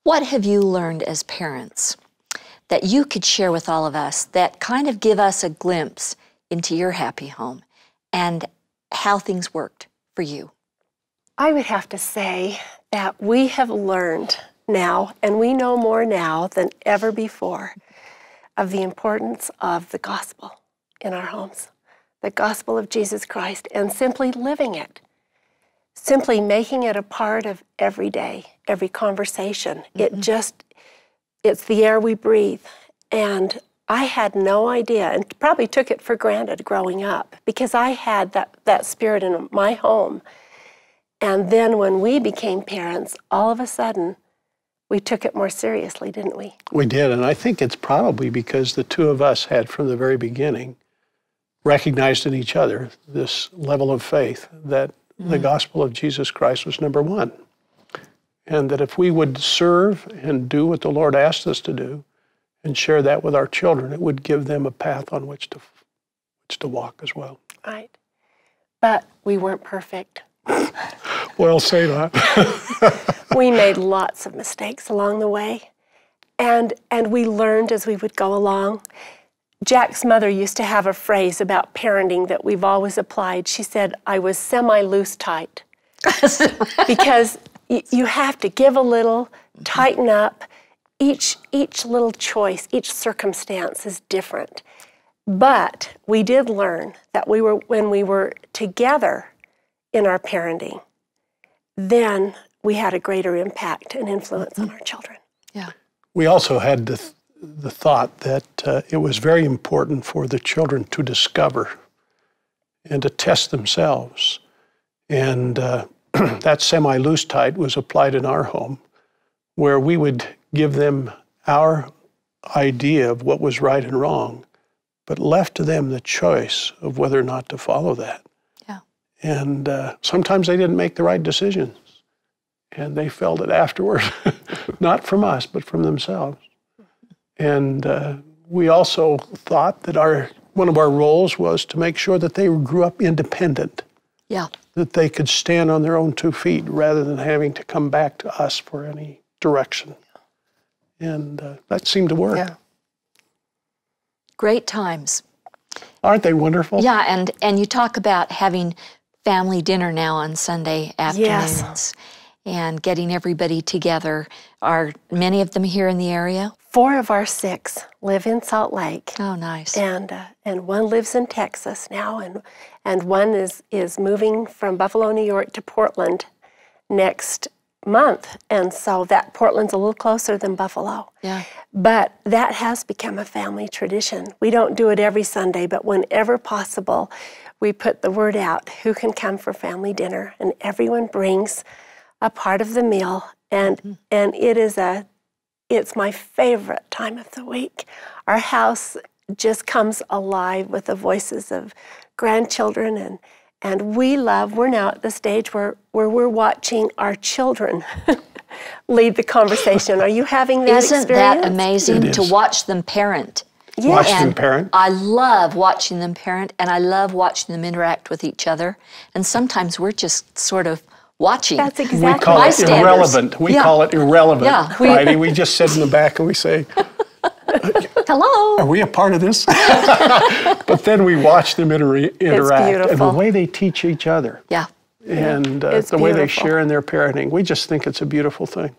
What have you learned as parents that you could share with all of us that kind of give us a glimpse into your happy home and how things worked for you? I would have to say that we have learned now, and we know more now than ever before, of the importance of the gospel in our homes, the gospel of Jesus Christ, and simply living it, simply making it a part of every day, every conversation. It's the air we breathe. And I had no idea, and probably took it for granted growing up, because I had that spirit in my home. And then when we became parents, all of a sudden, we took it more seriously, didn't we? We did, and I think it's probably because the two of us had, from the very beginning, recognized in each other this level of faith that the gospel of Jesus Christ was number one. And that if we would serve and do what the Lord asked us to do and share that with our children, it would give them a path on which to walk as well. Right. But we weren't perfect. Well, say that. We made lots of mistakes along the way, and we learned as we would go along. Jack's mother used to have a phrase about parenting that we've always applied. She said, I was semi-loose tight. Because you have to give a little, tighten up. Each little choice, each circumstance is different. But we did learn that when we were together in our parenting, then we had a greater impact and influence on our children. Yeah. We also had the thought that it was very important for the children to discover and to test themselves. And that semi-loose tight was applied in our home, where we would give them our idea of what was right and wrong, but left to them the choice of whether or not to follow that. Yeah. And sometimes they didn't make the right decisions, and they felt it afterward, not from us, but from themselves. And we also thought that one of our roles was to make sure that they grew up independent. Yeah. That they could stand on their own 2 feet rather than having to come back to us for any direction. And that seemed to work. Yeah. Great times. Aren't they wonderful? Yeah, and you talk about having family dinner now on Sunday afternoons. Yes. And getting everybody together. Are many of them here in the area? 4 of our 6 live in Salt Lake. Oh, nice. And one lives in Texas now, and one is moving from Buffalo, New York to Portland next month. And so that Portland's a little closer than Buffalo. Yeah. But that has become a family tradition. We don't do it every Sunday, but whenever possible, we put the word out, who can come for family dinner, and everyone brings a part of the meal, and it's my favorite time of the week. Our house just comes alive with the voices of grandchildren, and we're now at the stage where we're watching our children lead the conversation. Are you having that experience? Isn't that amazing to watch them parent? Yeah. Watch them parent. I love watching them parent, and I love watching them interact with each other. And sometimes we're just sort of watching. That's exactly. We call it irrelevant. We call it irrelevant. Yeah. Friday, we just sit in the back and we say, hello. Are we a part of this? But then we watch them interact. And the way they teach each other. Yeah. And the way they share in their parenting. We just think it's a beautiful thing.